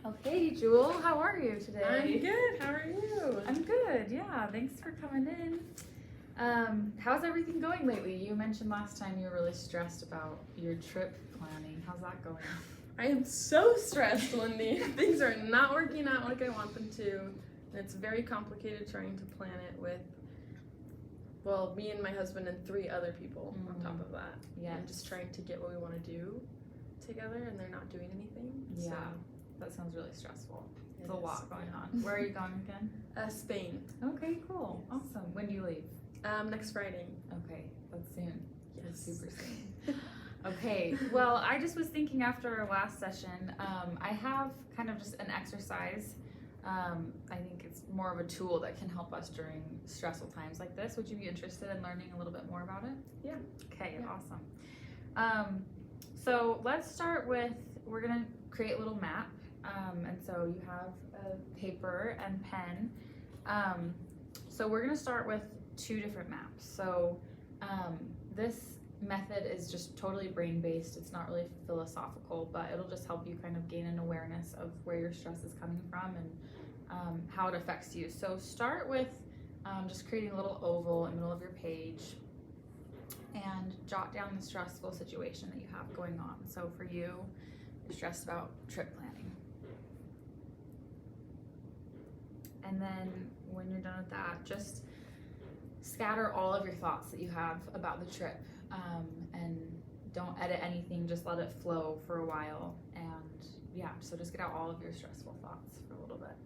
Okay, Jewel, how are you today? I'm good. How are you? I'm good, yeah. Thanks for coming in. How's everything going lately? You mentioned last time you were really stressed about your trip planning. How's that going? I am so stressed, Lindy. Things are not working out like I want them to. And it's very complicated trying to plan it with, well, me and my husband and 3 other people on top of that. Yeah. And just trying to get what we want to do together, and they're not doing anything. Yeah. So That sounds really stressful. There's a it is. lot going on. Where are you going again? Spain. Okay, cool. Awesome. When do you leave? Next Friday. Okay, that's soon. That's Yes. super soon. Okay, well, I just was thinking after our last session, I have kind of just an exercise. I think it's more of a tool that can help us during stressful times like this. Would you be interested in learning a little bit more about it? Yeah. Okay, Yeah. awesome. So let's start with, we're gonna create a little map. And so you have a paper and pen. So we're gonna start with 2 different maps. So this method is just totally brain-based. It's not really philosophical, but it'll just help you kind of gain an awareness of where your stress is coming from and how it affects you. So start with just creating a little oval in the middle of your page and jot down the stressful situation that you have going on. So for you, you're stressed about trip planning. And then when you're done with that, just scatter all of your thoughts that you have about the trip, and don't edit anything, just let it flow for a while. And yeah, so just get out all of your stressful thoughts for a little bit.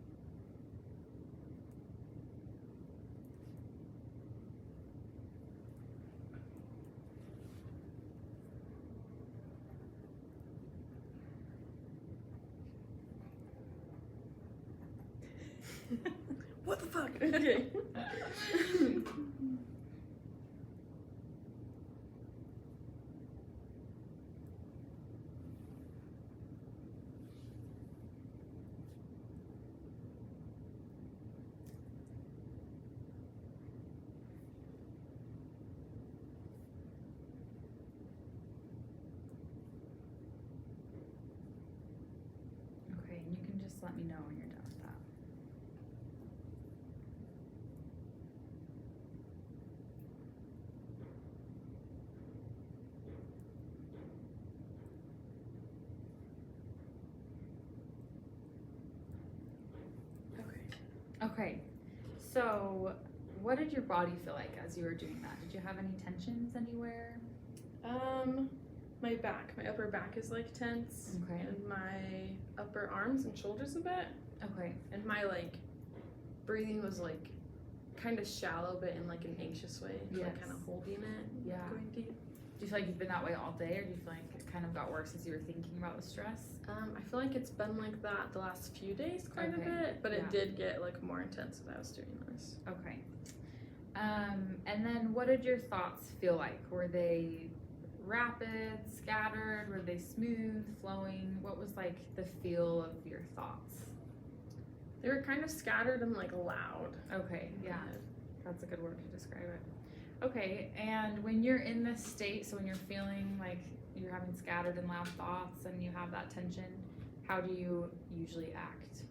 What the fuck? Okay. Okay, and you can just let me know when you're done with that. Okay. Okay, so what did your body feel like as you were doing that? Did you have any tensions anywhere? My back, my upper back is like tense, Okay. and my upper arms and shoulders a bit, Okay. and my like breathing was like kind of shallow, but in like an anxious way, Yes. like kind of holding it, Yeah. going deep. Do you feel like you've been that way all day, or do you feel like it kind of got worse as you were thinking about the stress? I feel like it's been like that the last few days quite Okay. a bit, but Yeah. it did get like more intense as I was doing this. Okay. And then what did your thoughts feel like? Were they rapid, scattered? Were they smooth, flowing? What was like the feel of your thoughts? They were kind of scattered and like loud. Okay, yeah, that's a good word to describe it. Okay, and when you're in this state, so when you're feeling like you're having scattered and loud thoughts and you have that tension, how do you usually act?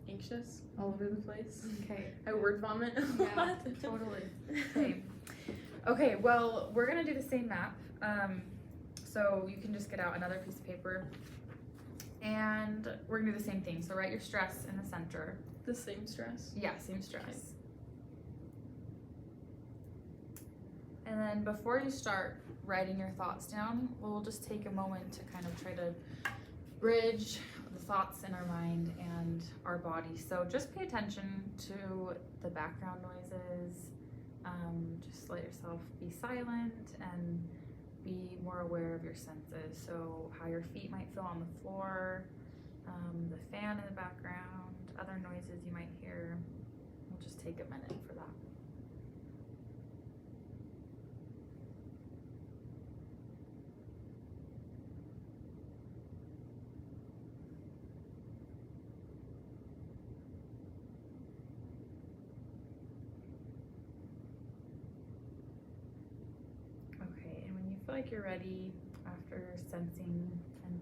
Anxious all over the place. Okay. I word vomit a Yeah, lot. totally. Same. Okay, well, we're gonna do the same map. So you can just get out another piece of paper and we're gonna do the same thing. So write your stress in the center. The same stress. Yeah, same stress. Okay. And then before you start writing your thoughts down, we'll just take a moment to kind of try to bridge the thoughts in our mind and our body. So just pay attention to the background noises. Just let yourself be silent and be more aware of your senses. So how your feet might feel on the floor, the fan in the background, other noises you might hear. We'll just take a minute for that. Okay, and when you feel like you're ready, after sensing and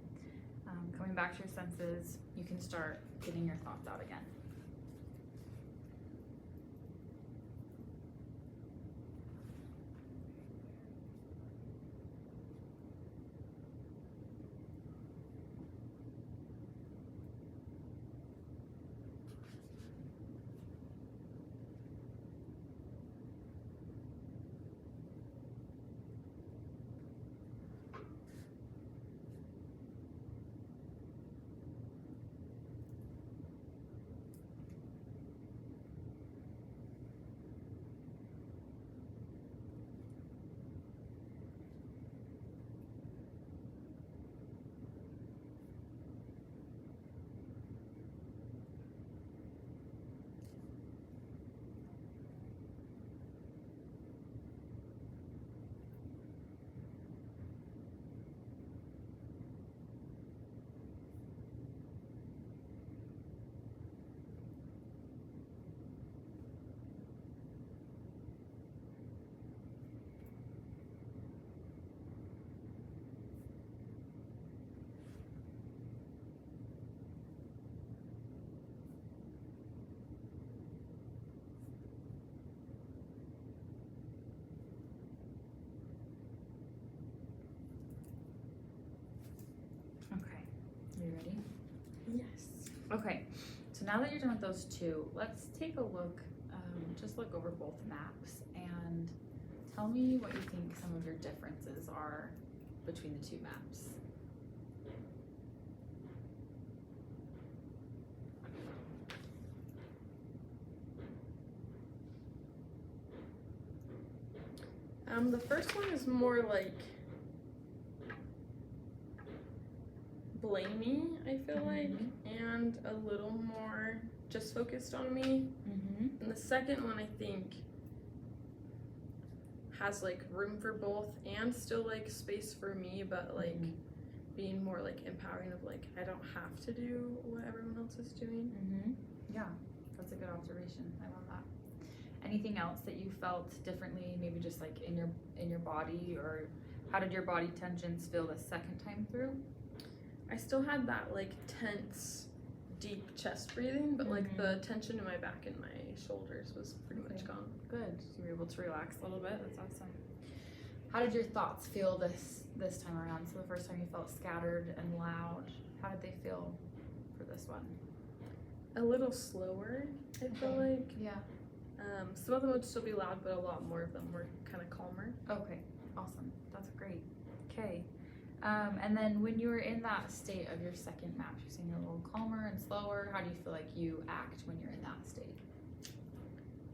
coming back to your senses, you can start getting your thoughts out again. Okay, you ready? Yes. Okay, so now that you're done with those two, let's take a look, just look over both maps and tell me what you think some of your differences are between the two maps. The first one is more like blamey, I feel like, and a little more just focused on me. Mm-hmm. And the second one, I think, has like room for both and still like space for me, but like being more like empowering of like I don't have to do what everyone else is doing. Mm-hmm. Yeah, that's a good observation. I love that. Anything else that you felt differently, maybe just like in your body, or how did your body tensions feel the second time through? I still had that like tense, deep chest breathing, but like the tension in my back and my shoulders was pretty much gone. Good. So you were able to relax a little bit. That's awesome. How did your thoughts feel this time around? So the first time you felt scattered and loud. How did they feel for this one? A little slower, I feel like. Yeah. Some of them would still be loud, but a lot more of them were kind of calmer. Okay. Awesome. That's great. Okay. And then when you were in that state of your second map, you're saying you're a little calmer and slower. How do you feel like you act when you're in that state?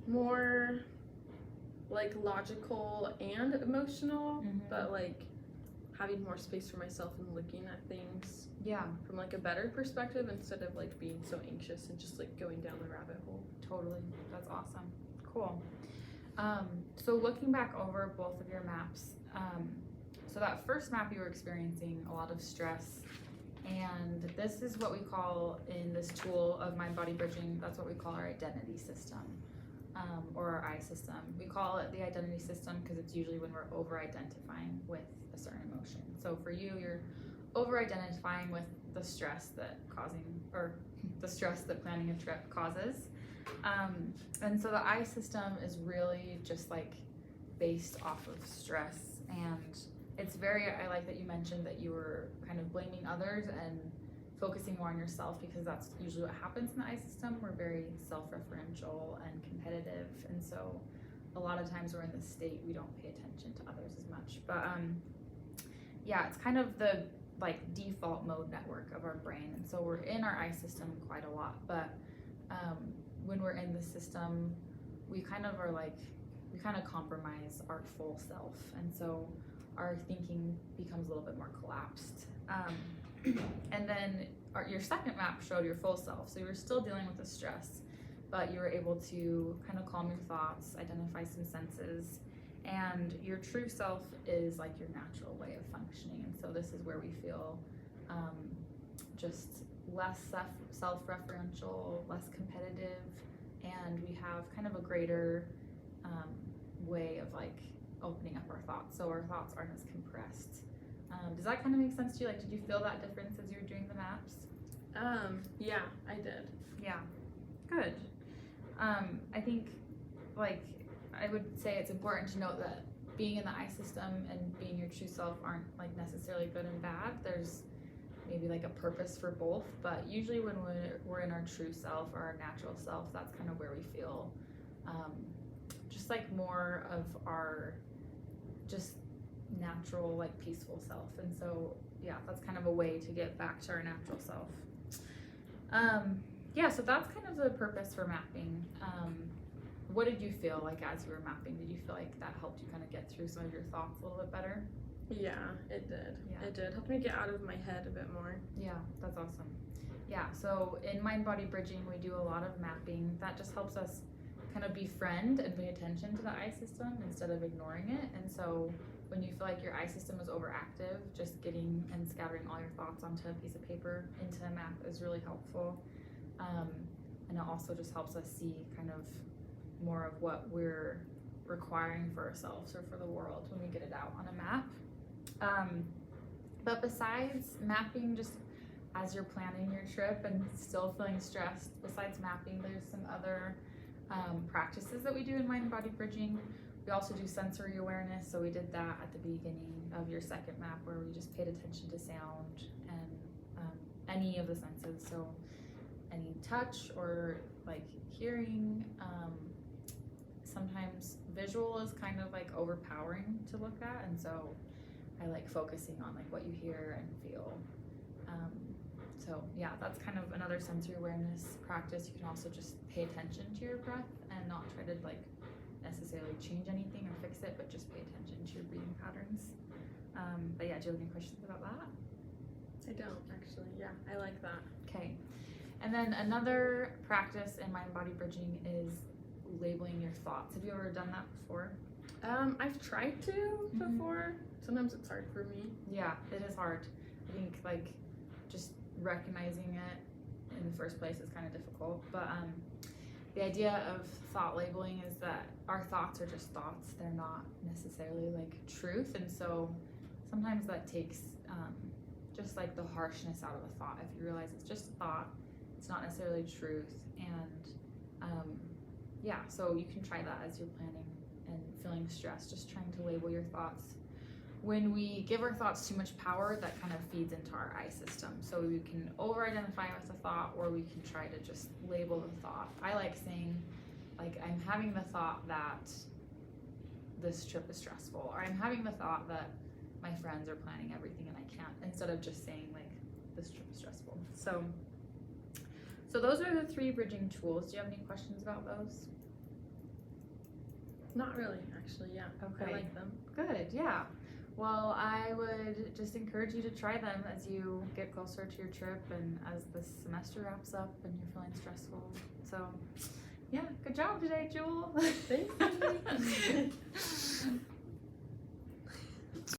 More like logical and emotional, but like having more space for myself and looking at things from like a better perspective instead of like being so anxious and just like going down the rabbit hole. Totally. That's awesome. Cool. So looking back over both of your maps, so that first map you were experiencing a lot of stress, and this is what we call in this tool of mind body bridging, that's what we call our identity system, or our I system. We call it the identity system because it's usually when we're over identifying with a certain emotion. So for you, you're over identifying with the stress that planning a trip causes. And so the I system is really just like based off of stress, and it's very, I like that you mentioned that you were kind of blaming others and focusing more on yourself, because that's usually what happens in the I system. We're very self-referential and competitive, and so a lot of times we're in this state, we don't pay attention to others as much. But yeah, it's kind of the like default mode network of our brain, and so we're in our I system quite a lot. But when we're in the system, we kind of compromise our full self, and so our thinking becomes a little bit more collapsed. And then your second map showed your full self, so you were still dealing with the stress, but you were able to kind of calm your thoughts, identify some senses, and your true self is like your natural way of functioning. And so this is where we feel just less self-referential, less competitive, and we have kind of a greater way of like opening up our thoughts, so our thoughts aren't as compressed. Does that kind of make sense to you? Like, did you feel that difference as you were doing the maps? Yeah, I did. Yeah, good. I think, like, I would say it's important to note that being in the I system and being your true self aren't like necessarily good and bad. There's maybe like a purpose for both, but usually when we're in our true self or our natural self, that's kind of where we feel just like more of our just natural, like peaceful self. And so, yeah, that's kind of a way to get back to our natural self. Yeah, so that's kind of the purpose for mapping. What did you feel like as you were mapping? Did you feel like that helped you kind of get through some of your thoughts a little bit better? Yeah, it did. Yeah. It did. Helped me get out of my head a bit more. Yeah, that's awesome. Yeah, so in mind body bridging, we do a lot of mapping. That just helps us kind of befriend and pay attention to the I system instead of ignoring it. And so when you feel like your I system is overactive, just getting and scattering all your thoughts onto a piece of paper into a map is really helpful. And it also just helps us see kind of more of what we're requiring for ourselves or for the world when we get it out on a map. But besides mapping, just as you're planning your trip and still feeling stressed, besides mapping, there's some other practices that we do in mind body bridging. We also do sensory awareness, so we did that at the beginning of your second map where we just paid attention to sound and any of the senses, so any touch or like hearing. Sometimes visual is kind of like overpowering to look at, and so I like focusing on like what you hear and feel. So yeah, that's kind of another sensory awareness practice. You can also just pay attention to your breath and not try to like necessarily change anything or fix it, but just pay attention to your breathing patterns. But yeah, do you have any questions about that? I don't actually. Yeah, I like that. Okay. And then another practice in mind body bridging is labeling your thoughts. Have you ever done that before? I've tried to before. Sometimes it's hard for me. Yeah, it is hard. I think like just recognizing it in the first place is kind of difficult. But the idea of thought labeling is that our thoughts are just thoughts. They're not necessarily like truth. And so sometimes that takes just like the harshness out of a thought. If you realize it's just a thought, it's not necessarily truth. And yeah, so you can try that as you're planning and feeling stressed, just trying to label your thoughts. When we give our thoughts too much power, that kind of feeds into our I system. So we can over-identify with the thought, or we can try to just label the thought. I like saying, like, I'm having the thought that this trip is stressful, or I'm having the thought that my friends are planning everything and I can't, instead of just saying, like, this trip is stressful. So those are the 3 bridging tools. Do you have any questions about those? Not really, actually. Yeah. Okay. I like them. Good, yeah. Well, I would just encourage you to try them as you get closer to your trip and as the semester wraps up and you're feeling stressful. So, yeah, good job today, Jewel. Thanks.